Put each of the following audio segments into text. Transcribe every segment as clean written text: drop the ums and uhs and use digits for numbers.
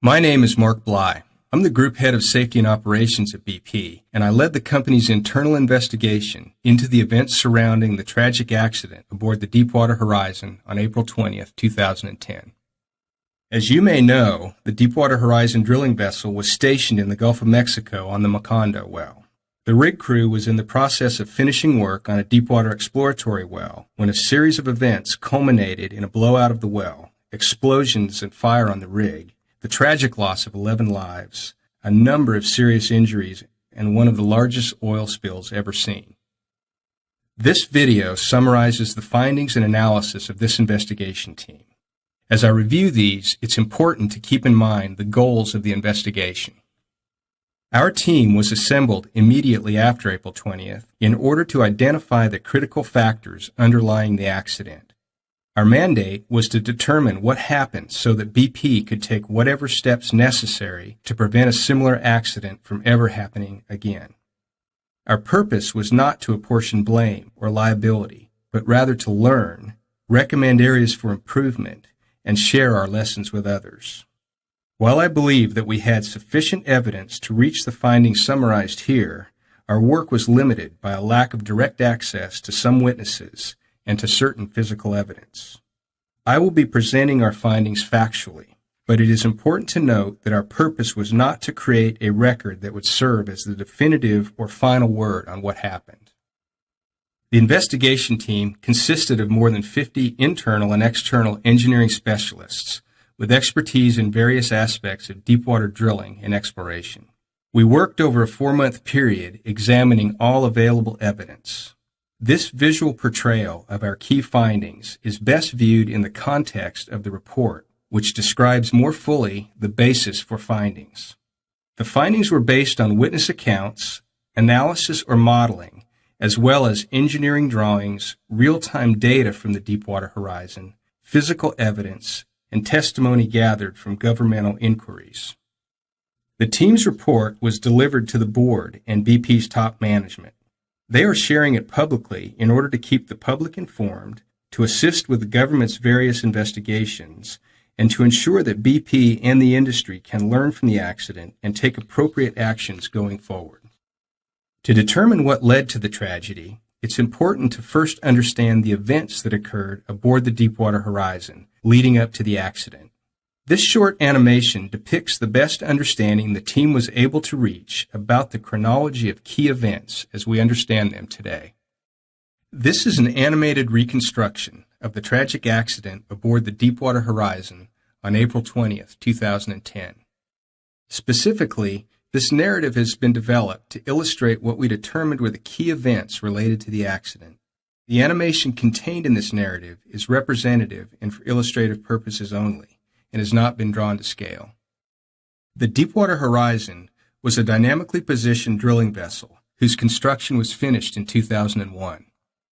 My name is Mark Bly. I'm the Group Head of Safety and Operations at BP, and I led the company's internal investigation into the events surrounding the tragic accident aboard the Deepwater Horizon on April 20th, 2010. As you may know, the Deepwater Horizon drilling vessel was stationed in the Gulf of Mexico on the Macondo well. The rig crew was in the process of finishing work on a deepwater exploratory well when a series of events culminated in a blowout of the well, explosions and fire on the rig, the tragic loss of 11 lives, a number of serious injuries, and one of the largest oil spills ever seen. This video summarizes the findings and analysis of this investigation team. As I review these, it's important to keep in mind the goals of the investigation. Our team was assembled immediately after April 20th in order to identify the critical factors underlying the accident. Our mandate was to determine what happened so that BP could take whatever steps necessary to prevent a similar accident from ever happening again. Our purpose was not to apportion blame or liability, but rather to learn, recommend areas for improvement, and share our lessons with others. While I believe that we had sufficient evidence to reach the findings summarized here, our work was limited by a lack of direct access to some witnesses and to certain physical evidence. I will be presenting our findings factually, but it is important to note that our purpose was not to create a record that would serve as the definitive or final word on what happened. The investigation team consisted of more than 50 internal and external engineering specialists with expertise in various aspects of deepwater drilling and exploration. We worked over a 4-month period examining all available evidence. This visual portrayal of our key findings is best viewed in the context of the report, which describes more fully the basis for findings. The findings were based on witness accounts, analysis or modeling, as well as engineering drawings, real-time data from the Deepwater Horizon, physical evidence, and testimony gathered from governmental inquiries. The team's report was delivered to the board and BP's top management. They are sharing it publicly in order to keep the public informed, to assist with the government's various investigations, and to ensure that BP and the industry can learn from the accident and take appropriate actions going forward. To determine what led to the tragedy, it's important to first understand the events that occurred aboard the Deepwater Horizon leading up to the accident. This short animation depicts the best understanding the team was able to reach about the chronology of key events as we understand them today. This is an animated reconstruction of the tragic accident aboard the Deepwater Horizon on April 20th, 2010. Specifically, this narrative has been developed to illustrate what we determined were the key events related to the accident. The animation contained in this narrative is representative and for illustrative purposes only, and has not been drawn to scale. The Deepwater Horizon was a dynamically positioned drilling vessel whose construction was finished in 2001.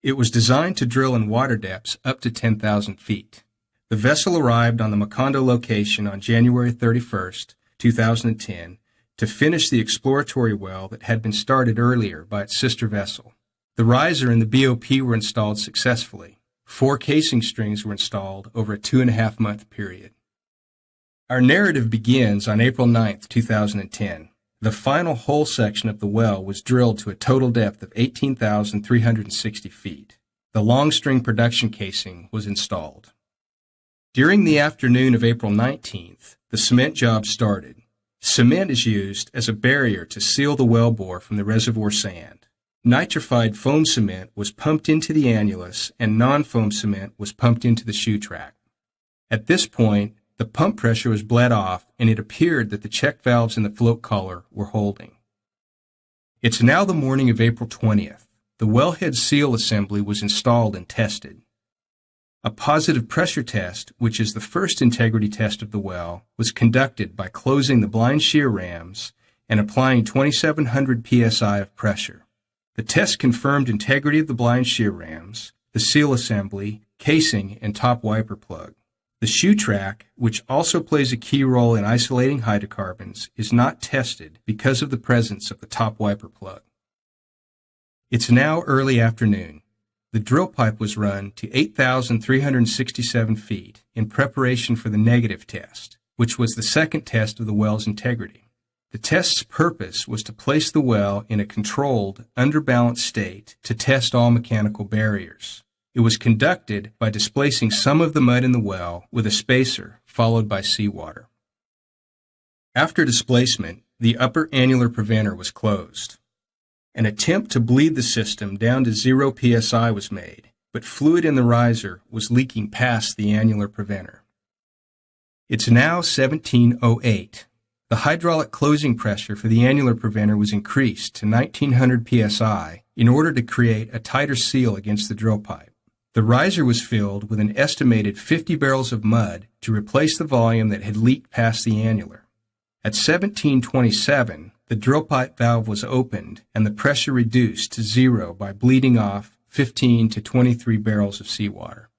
It was designed to drill in water depths up to 10,000 feet. The vessel arrived on the Macondo location on January 31st, 2010, to finish the exploratory well that had been started earlier by its sister vessel. The riser and the BOP were installed successfully. 4 casing strings were installed over a 2.5-month period. Our narrative begins on April 9, 2010. The final hole section of the well was drilled to a total depth of 18,360 feet. The long string production casing was installed. During the afternoon of April 19th, the cement job started. Cement is used as a barrier to seal the wellbore from the reservoir sand. Nitrified foam cement was pumped into the annulus and non-foam cement was pumped into the shoe track. At this point, the pump pressure was bled off, and it appeared that the check valves in the float collar were holding. It's now the morning of April 20th. The wellhead seal assembly was installed and tested. A positive pressure test, which is the first integrity test of the well, was conducted by closing the blind shear rams and applying 2,700 psi of pressure. The test confirmed integrity of the blind shear rams, the seal assembly, casing, and top wiper plug. The shoe track, which also plays a key role in isolating hydrocarbons, is not tested because of the presence of the top wiper plug. It's now early afternoon. The drill pipe was run to 8,367 feet in preparation for the negative test, which was the second test of the well's integrity. The test's purpose was to place the well in a controlled, underbalanced state to test all mechanical barriers. It was conducted by displacing some of the mud in the well with a spacer followed by seawater. After displacement, the upper annular preventer was closed. An attempt to bleed the system down to 0 psi was made, but fluid in the riser was leaking past the annular preventer. It's now 1708. The hydraulic closing pressure for the annular preventer was increased to 1900 psi in order to create a tighter seal against the drill pipe. The riser was filled with an estimated 50 barrels of mud to replace the volume that had leaked past the annular. At 1727, the drill pipe valve was opened and the pressure reduced to 0 by bleeding off 15 to 23 barrels of seawater.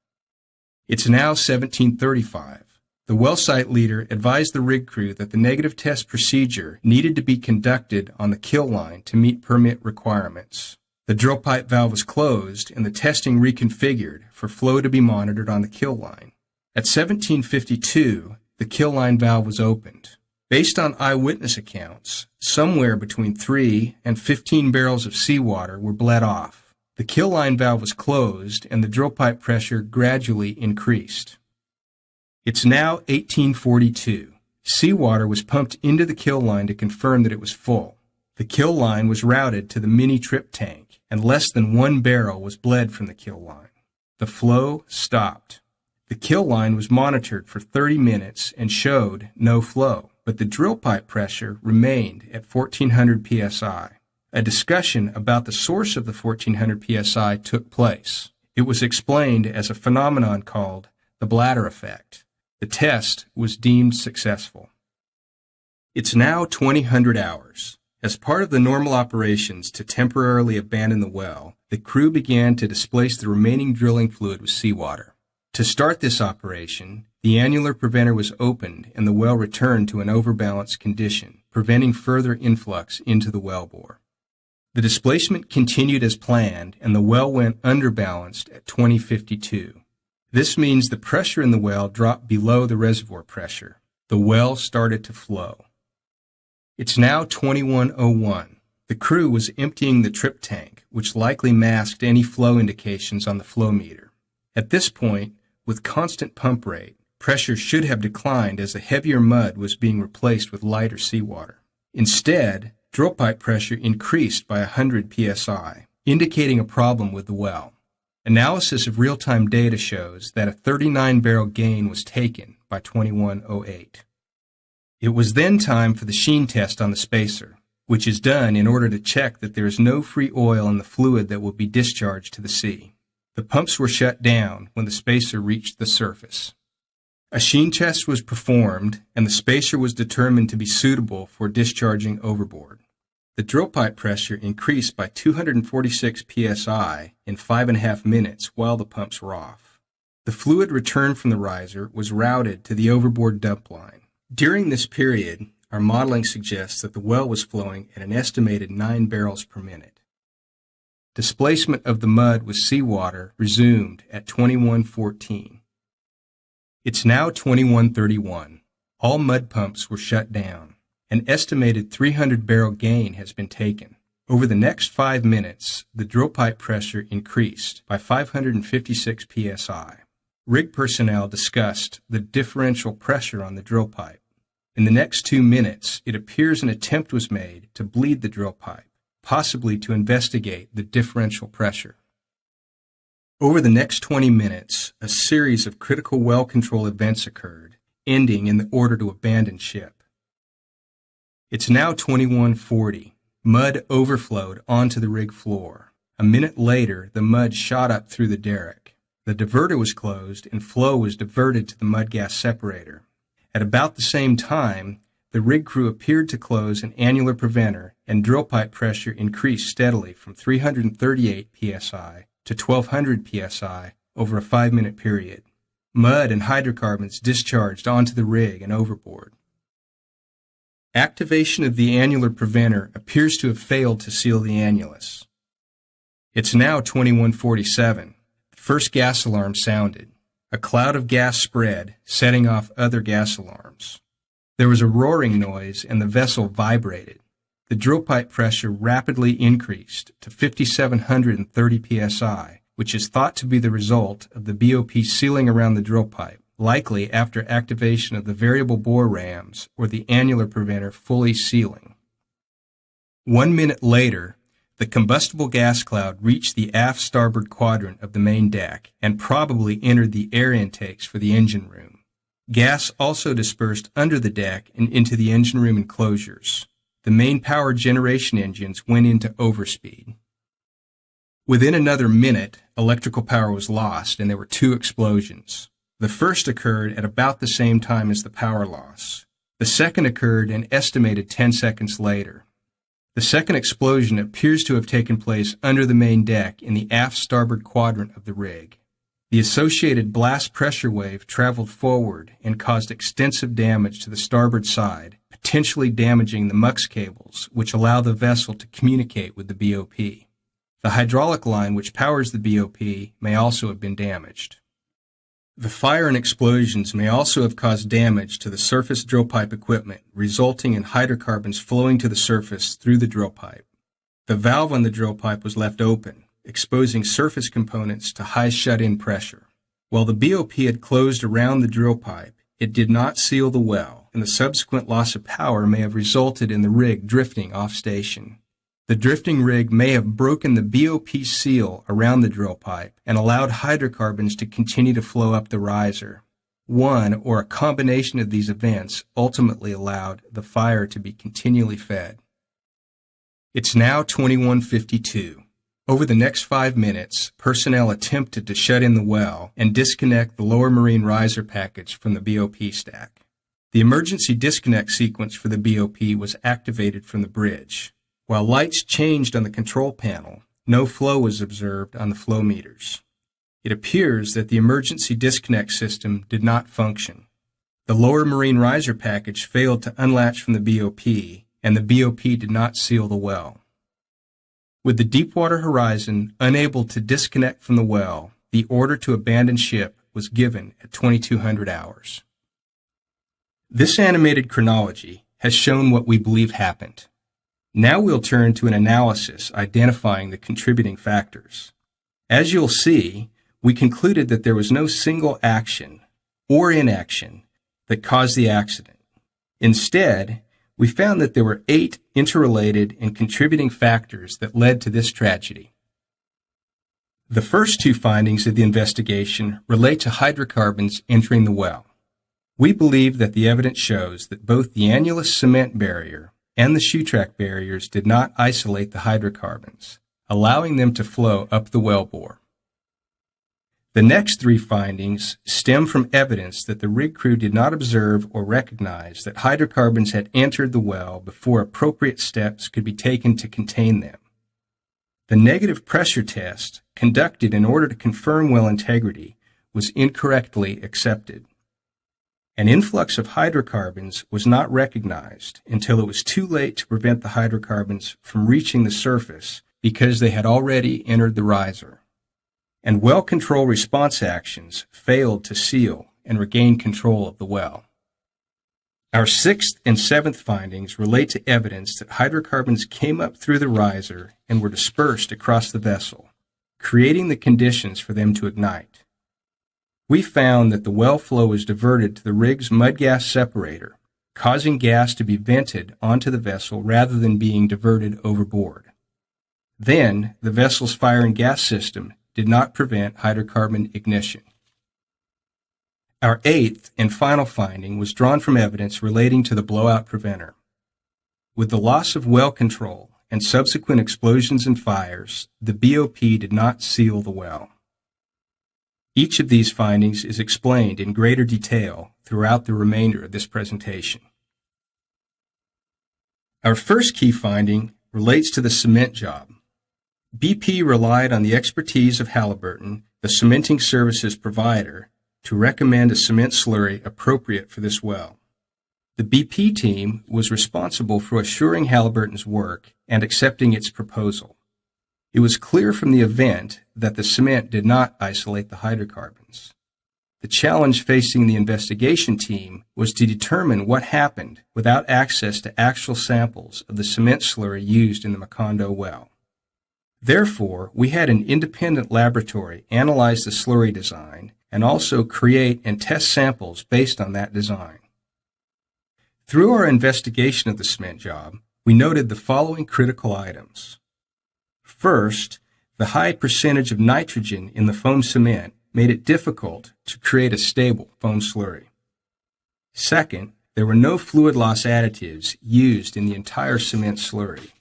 It's now 1735. The well site leader advised the rig crew that the negative test procedure needed to be conducted on the kill line to meet permit requirements. The drill pipe valve was closed and the testing reconfigured for flow to be monitored on the kill line. At 1752, the kill line valve was opened. Based on eyewitness accounts, somewhere between 3 and 15 barrels of seawater were bled off. The kill line valve was closed and the drill pipe pressure gradually increased. It's now 1842. Seawater was pumped into the kill line to confirm that it was full. The kill line was routed to the mini trip tank, and less than 1 barrel was bled from the kill line. The flow stopped. The kill line was monitored for 30 minutes and showed no flow, but the drill pipe pressure remained at 1400 psi. A discussion about the source of the 1400 psi took place. It was explained as a phenomenon called the bladder effect. The test was deemed successful. It's now 2000 hours. As part of the normal operations to temporarily abandon the well, the crew began to displace the remaining drilling fluid with seawater. To start this operation, the annular preventer was opened and the well returned to an overbalanced condition, preventing further influx into the wellbore. The displacement continued as planned and the well went underbalanced at 2052. This means the pressure in the well dropped below the reservoir pressure. The well started to flow. It's now 2101. The crew was emptying the trip tank, which likely masked any flow indications on the flow meter. At this point, with constant pump rate, pressure should have declined as the heavier mud was being replaced with lighter seawater. Instead, drill pipe pressure increased by 100 psi, indicating a problem with the well. Analysis of real-time data shows that a 39-barrel gain was taken by 2108. It was then time for the sheen test on the spacer, which is done in order to check that there is no free oil in the fluid that will be discharged to the sea. The pumps were shut down when the spacer reached the surface. A sheen test was performed, and the spacer was determined to be suitable for discharging overboard. The drill pipe pressure increased by 246 psi in 5.5 minutes while the pumps were off. The fluid returned from the riser was routed to the overboard dump line. During this period, our modeling suggests that the well was flowing at an estimated 9 barrels per minute. Displacement of the mud with seawater resumed at 2114. It's now 2131. All mud pumps were shut down. An estimated 300-barrel gain has been taken. Over the next 5 minutes, the drill pipe pressure increased by 556 psi. Rig personnel discussed the differential pressure on the drill pipe. In the next 2 minutes, it appears an attempt was made to bleed the drill pipe, possibly to investigate the differential pressure. Over the next 20 minutes, a series of critical well control events occurred, ending in the order to abandon ship. It's now 2140. Mud overflowed onto the rig floor. A minute later, the mud shot up through the derrick. The diverter was closed and flow was diverted to the mud gas separator. At about the same time, the rig crew appeared to close an annular preventer and drill pipe pressure increased steadily from 338 psi to 1200 psi over a 5-minute period. Mud and hydrocarbons discharged onto the rig and overboard. Activation of the annular preventer appears to have failed to seal the annulus. It's now 2147. The first gas alarm sounded. A cloud of gas spread, setting off other gas alarms. There was a roaring noise and the vessel vibrated. The drill pipe pressure rapidly increased to 5,730 psi, which is thought to be the result of the BOP sealing around the drill pipe, likely after activation of the variable bore rams or the annular preventer fully sealing. 1 minute later, the combustible gas cloud reached the aft starboard quadrant of the main deck and probably entered the air intakes for the engine room. Gas also dispersed under the deck and into the engine room enclosures. The main power generation engines went into overspeed. Within another minute, electrical power was lost and there were 2 explosions. The first occurred at about the same time as the power loss. The second occurred an estimated 10 seconds later. The second explosion appears to have taken place under the main deck in the aft starboard quadrant of the rig. The associated blast pressure wave traveled forward and caused extensive damage to the starboard side, potentially damaging the MUX cables, which allow the vessel to communicate with the BOP. The hydraulic line which powers the BOP may also have been damaged. The fire and explosions may also have caused damage to the surface drill pipe equipment, resulting in hydrocarbons flowing to the surface through the drill pipe. The valve on the drill pipe was left open, exposing surface components to high shut-in pressure. While the BOP had closed around the drill pipe, it did not seal the well, and the subsequent loss of power may have resulted in the rig drifting off station. The drifting rig may have broken the BOP seal around the drill pipe and allowed hydrocarbons to continue to flow up the riser. One or a combination of these events ultimately allowed the fire to be continually fed. It's now 21:52. Over the next 5 minutes, personnel attempted to shut in the well and disconnect the lower marine riser package from the BOP stack. The emergency disconnect sequence for the BOP was activated from the bridge. While lights changed on the control panel, no flow was observed on the flow meters. It appears that the emergency disconnect system did not function. The lower marine riser package failed to unlatch from the BOP, and the BOP did not seal the well. With the Deepwater Horizon unable to disconnect from the well, the order to abandon ship was given at 2200 hours. This animated chronology has shown what we believe happened. Now we'll turn to an analysis identifying the contributing factors. As you'll see, we concluded that there was no single action or inaction that caused the accident. Instead, we found that there were 8 interrelated and contributing factors that led to this tragedy. The first 2 findings of the investigation relate to hydrocarbons entering the well. We believe that the evidence shows that both the annulus cement barrier and the shoe track barriers did not isolate the hydrocarbons, allowing them to flow up the wellbore. The next 3 findings stem from evidence that the rig crew did not observe or recognize that hydrocarbons had entered the well before appropriate steps could be taken to contain them. The negative pressure test, conducted in order to confirm well integrity, was incorrectly accepted. An influx of hydrocarbons was not recognized until it was too late to prevent the hydrocarbons from reaching the surface because they had already entered the riser. And well control response actions failed to seal and regain control of the well. Our 6th and 7th findings relate to evidence that hydrocarbons came up through the riser and were dispersed across the vessel, creating the conditions for them to ignite. We found that the well flow was diverted to the rig's mud gas separator, causing gas to be vented onto the vessel rather than being diverted overboard. Then, the vessel's fire and gas system did not prevent hydrocarbon ignition. Our 8th and final finding was drawn from evidence relating to the blowout preventer. With the loss of well control and subsequent explosions and fires, the BOP did not seal the well. Each of these findings is explained in greater detail throughout the remainder of this presentation. Our first key finding relates to the cement job. BP relied on the expertise of Halliburton, the cementing services provider, to recommend a cement slurry appropriate for this well. The BP team was responsible for assuring Halliburton's work and accepting its proposal. It was clear from the event that the cement did not isolate the hydrocarbons. The challenge facing the investigation team was to determine what happened without access to actual samples of the cement slurry used in the Macondo well. Therefore, we had an independent laboratory analyze the slurry design and also create and test samples based on that design. Through our investigation of the cement job, we noted the following critical items. First, the high percentage of nitrogen in the foam cement made it difficult to create a stable foam slurry. Second, there were no fluid loss additives used in the entire cement slurry.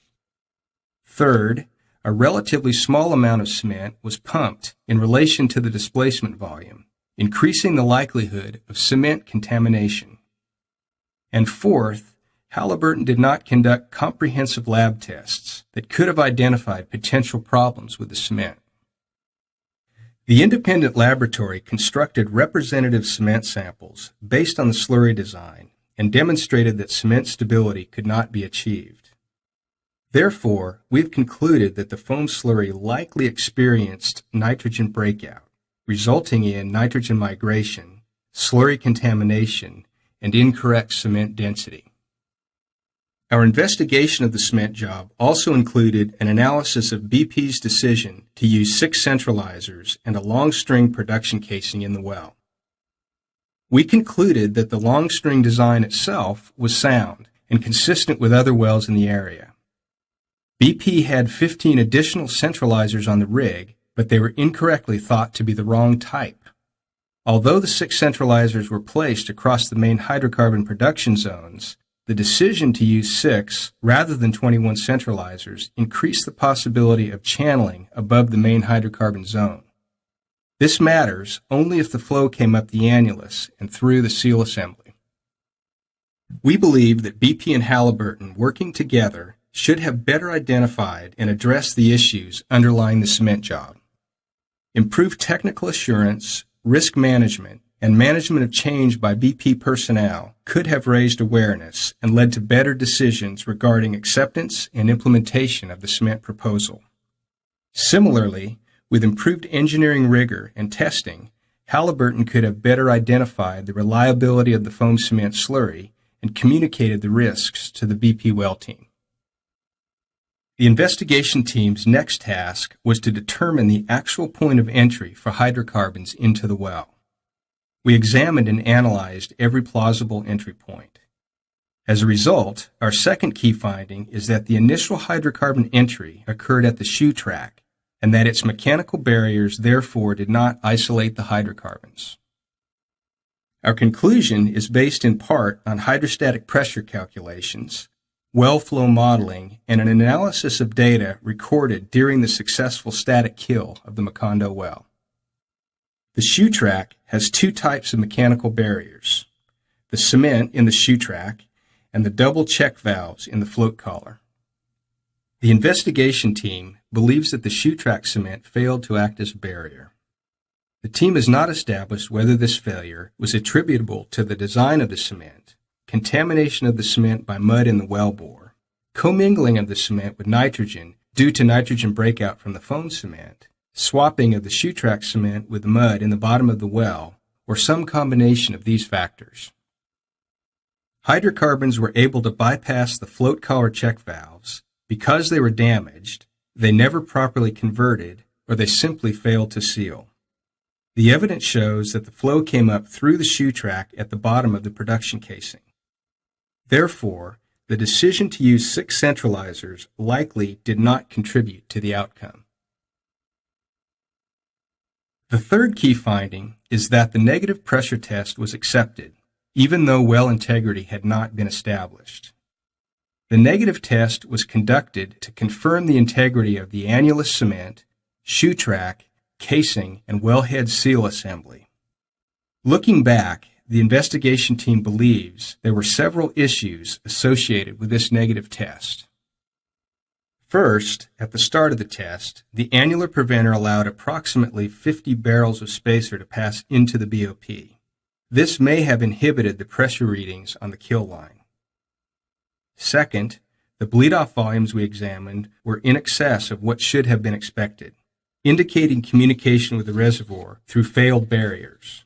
Third, a relatively small amount of cement was pumped in relation to the displacement volume, increasing the likelihood of cement contamination. And fourth, Halliburton did not conduct comprehensive lab tests that could have identified potential problems with the cement. The independent laboratory constructed representative cement samples based on the slurry design and demonstrated that cement stability could not be achieved. Therefore, we've concluded that the foam slurry likely experienced nitrogen breakout, resulting in nitrogen migration, slurry contamination, and incorrect cement density. Our investigation of the cement job also included an analysis of BP's decision to use 6 centralizers and a long string production casing in the well. We concluded that the long string design itself was sound and consistent with other wells in the area. BP had 15 additional centralizers on the rig, but they were incorrectly thought to be the wrong type. Although the 6 centralizers were placed across the main hydrocarbon production zones, the decision to use 6 rather than 21 centralizers increased the possibility of channeling above the main hydrocarbon zone. This matters only if the flow came up the annulus and through the seal assembly. We believe that BP and Halliburton working together should have better identified and addressed the issues underlying the cement job. Improved technical assurance, risk management, and management of change by BP personnel could have raised awareness and led to better decisions regarding acceptance and implementation of the cement proposal. Similarly, with improved engineering rigor and testing, Halliburton could have better identified the reliability of the foam cement slurry and communicated the risks to the BP well team. The investigation team's next task was to determine the actual point of entry for hydrocarbons into the well. We examined and analyzed every plausible entry point. As a result, our second key finding is that the initial hydrocarbon entry occurred at the shoe track and that its mechanical barriers therefore did not isolate the hydrocarbons. Our conclusion is based in part on hydrostatic pressure calculations, well flow modeling, and an analysis of data recorded during the successful static kill of the Macondo well. The shoe track has 2 types of mechanical barriers, the cement in the shoe track and the double check valves in the float collar. The investigation team believes that the shoe track cement failed to act as a barrier. The team has not established whether this failure was attributable to the design of the cement, contamination of the cement by mud in the wellbore, commingling of the cement with nitrogen due to nitrogen breakout from the foam cement, swapping of the shoe track cement with mud in the bottom of the well, or some combination of these factors. Hydrocarbons were able to bypass the float collar check valves because they were damaged, they never properly converted, or they simply failed to seal. The evidence shows that the flow came up through the shoe track at the bottom of the production casing. Therefore, the decision to use 6 centralizers likely did not contribute to the outcome. The third key finding is that the negative pressure test was accepted, even though well integrity had not been established. The negative test was conducted to confirm the integrity of the annulus cement, shoe track, casing, and wellhead seal assembly. Looking back, the investigation team believes there were several issues associated with this negative test. First, at the start of the test, the annular preventer allowed approximately 50 barrels of spacer to pass into the BOP. This may have inhibited the pressure readings on the kill line. Second, the bleed-off volumes we examined were in excess of what should have been expected, indicating communication with the reservoir through failed barriers.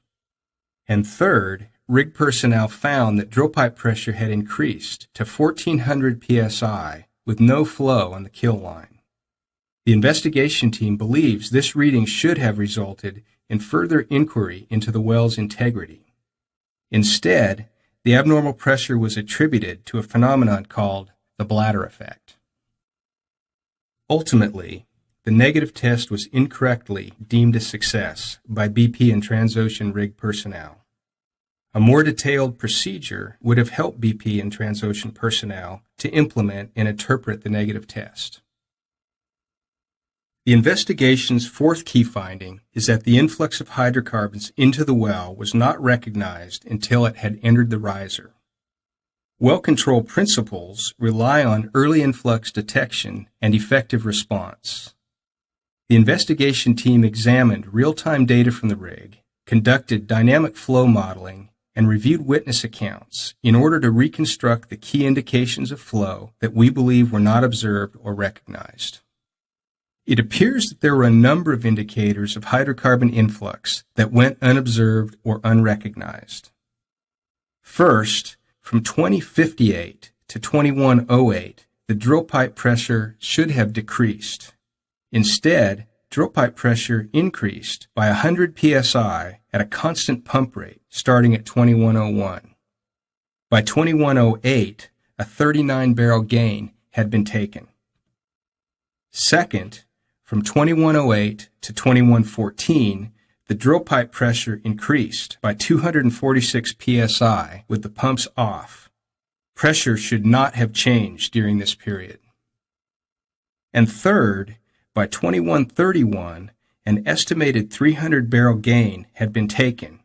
And third, rig personnel found that drill pipe pressure had increased to 1,400 psi with no flow on the kill line. The investigation team believes this reading should have resulted in further inquiry into the well's integrity. Instead, the abnormal pressure was attributed to a phenomenon called the bladder effect. Ultimately, the negative test was incorrectly deemed a success by BP and Transocean rig personnel. A more detailed procedure would have helped BP and Transocean personnel to implement and interpret the negative test. The investigation's fourth key finding is that the influx of hydrocarbons into the well was not recognized until it had entered the riser. Well control principles rely on early influx detection and effective response. The investigation team examined real-time data from the rig, conducted dynamic flow modeling, and reviewed witness accounts in order to reconstruct the key indications of flow that we believe were not observed or recognized. It appears that there were a number of indicators of hydrocarbon influx that went unobserved or unrecognized. First, from 2058 to 2108, the drill pipe pressure should have decreased. Instead, drill pipe pressure increased by 100 psi at a constant pump rate starting at 2101. By 2108, a 39-barrel gain had been taken. Second, from 2108 to 2114, the drill pipe pressure increased by 246 psi with the pumps off. Pressure should not have changed during this period. And third, by 2131, an estimated 300-barrel gain had been taken.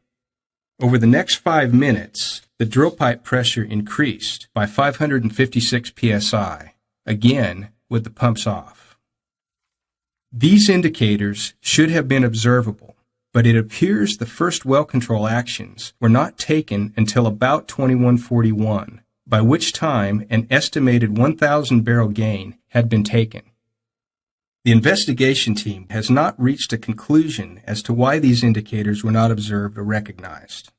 Over the next 5 minutes, the drill pipe pressure increased by 556 psi, again with the pumps off. These indicators should have been observable, but it appears the first well control actions were not taken until about 2141, by which time an estimated 1,000-barrel gain had been taken. The investigation team has not reached a conclusion as to why these indicators were not observed or recognized.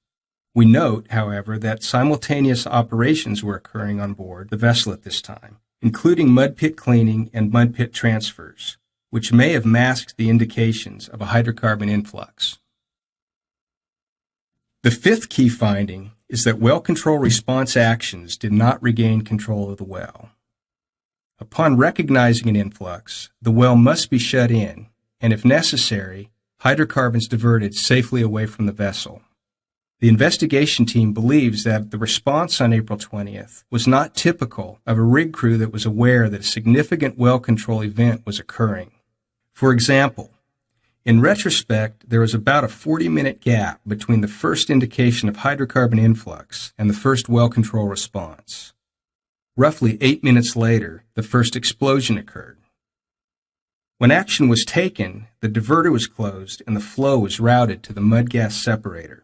We note, however, that simultaneous operations were occurring on board the vessel at this time, including mud pit cleaning and mud pit transfers, which may have masked the indications of a hydrocarbon influx. The fifth key finding is that well control response actions did not regain control of the well. Upon recognizing an influx, the well must be shut in, and if necessary, hydrocarbons diverted safely away from the vessel. The investigation team believes that the response on April 20th was not typical of a rig crew that was aware that a significant well control event was occurring. For example, in retrospect, there was about a 40-minute gap between the first indication of hydrocarbon influx and the first well control response. Roughly 8 minutes later, the first explosion occurred. When action was taken, the diverter was closed and the flow was routed to the mud gas separator.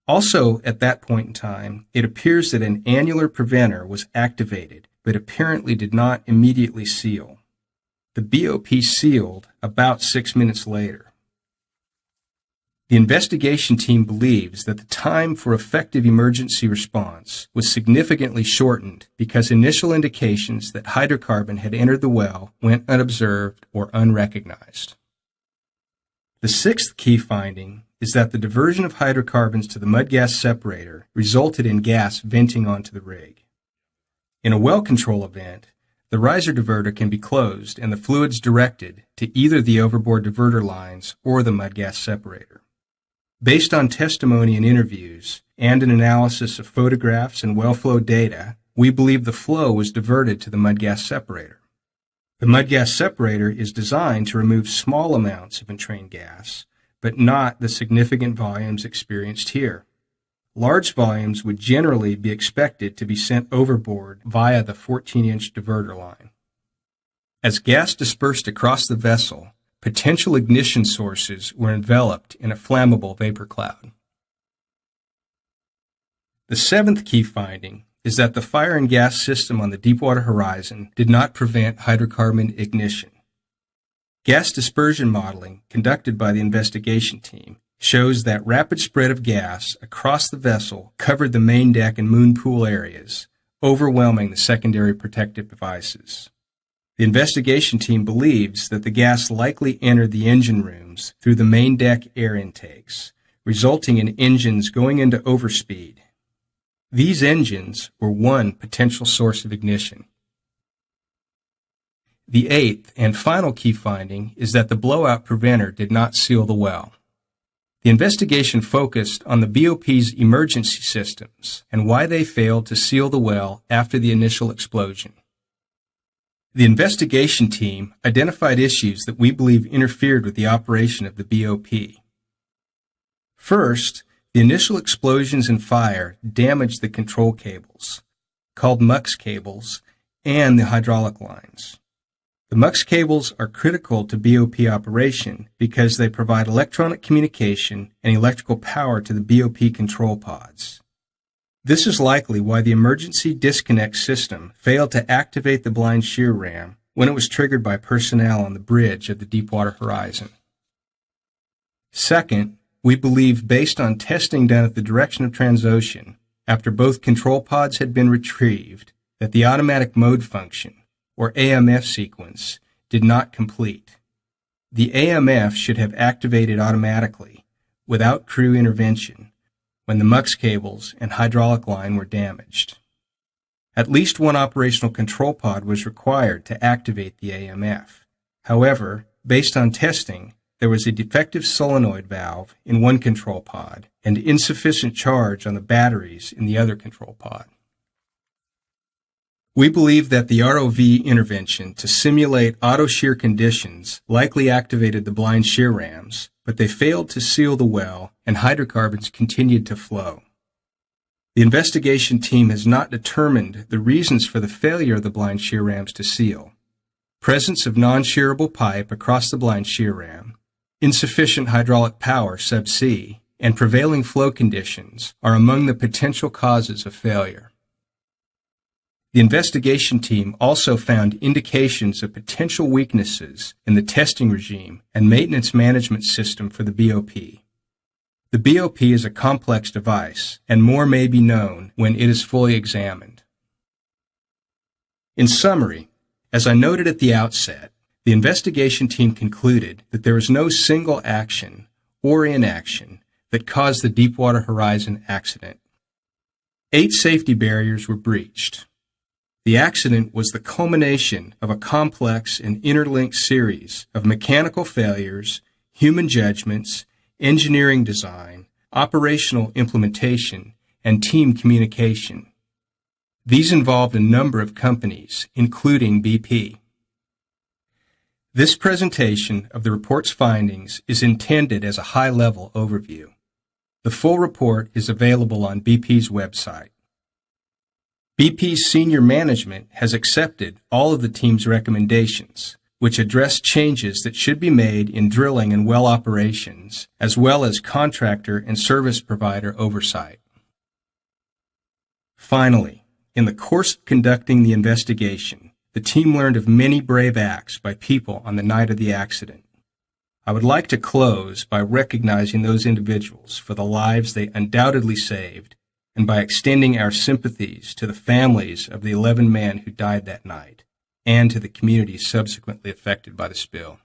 Also, at that point in time, it appears that an annular preventer was activated, but apparently did not immediately seal. The BOP sealed about 6 minutes later. The investigation team believes that the time for effective emergency response was significantly shortened because initial indications that hydrocarbon had entered the well went unobserved or unrecognized. The sixth key finding is that the diversion of hydrocarbons to the mud gas separator resulted in gas venting onto the rig. In a well control event, the riser diverter can be closed and the fluids directed to either the overboard diverter lines or the mud gas separator. Based on testimony and interviews and an analysis of photographs and well flow data, we believe the flow was diverted to the mud gas separator. The mud gas separator is designed to remove small amounts of entrained gas, but not the significant volumes experienced here. Large volumes would generally be expected to be sent overboard via the 14-inch diverter line. As gas dispersed across the vessel, potential ignition sources were enveloped in a flammable vapor cloud. The seventh key finding is that the fire and gas system on the Deepwater Horizon did not prevent hydrocarbon ignition. Gas dispersion modeling conducted by the investigation team shows that rapid spread of gas across the vessel covered the main deck and moon pool areas, overwhelming the secondary protective devices. The investigation team believes that the gas likely entered the engine rooms through the main deck air intakes, resulting in engines going into overspeed. These engines were one potential source of ignition. The eighth and final key finding is that the blowout preventer did not seal the well. The investigation focused on the BOP's emergency systems and why they failed to seal the well after the initial explosion. The investigation team identified issues that we believe interfered with the operation of the BOP. First, the initial explosions and fire damaged the control cables, called MUX cables, and the hydraulic lines. The MUX cables are critical to BOP operation because they provide electronic communication and electrical power to the BOP control pods. This is likely why the emergency disconnect system failed to activate the blind shear ram when it was triggered by personnel on the bridge of the Deepwater Horizon. Second, we believe, based on testing done at the direction of Transocean, after both control pods had been retrieved, that the automatic mode function, or AMF sequence, did not complete. The AMF should have activated automatically, without crew intervention, when the MUX cables and hydraulic line were damaged. At least one operational control pod was required to activate the AMF. However, based on testing, there was a defective solenoid valve in one control pod and insufficient charge on the batteries in the other control pod. We believe that the ROV intervention to simulate auto shear conditions likely activated the blind shear rams, but they failed to seal the well and hydrocarbons continued to flow. The investigation team has not determined the reasons for the failure of the blind shear rams to seal. Presence of non-shearable pipe across the blind shear ram, insufficient hydraulic power subsea, and prevailing flow conditions are among the potential causes of failure. The investigation team also found indications of potential weaknesses in the testing regime and maintenance management system for the BOP. The BOP is a complex device, and more may be known when it is fully examined. In summary, as I noted at the outset, the investigation team concluded that there was no single action or inaction that caused the Deepwater Horizon accident. 8 safety barriers were breached. The accident was the culmination of a complex and interlinked series of mechanical failures, human judgments, engineering design, operational implementation, and team communication. These involved a number of companies, including BP. This presentation of the report's findings is intended as a high-level overview. The full report is available on BP's website. BP's senior management has accepted all of the team's recommendations, which address changes that should be made in drilling and well operations, as well as contractor and service provider oversight. Finally, in the course of conducting the investigation, the team learned of many brave acts by people on the night of the accident. I would like to close by recognizing those individuals for the lives they undoubtedly saved, and by extending our sympathies to the families of the 11 men who died that night, and to the communities subsequently affected by the spill.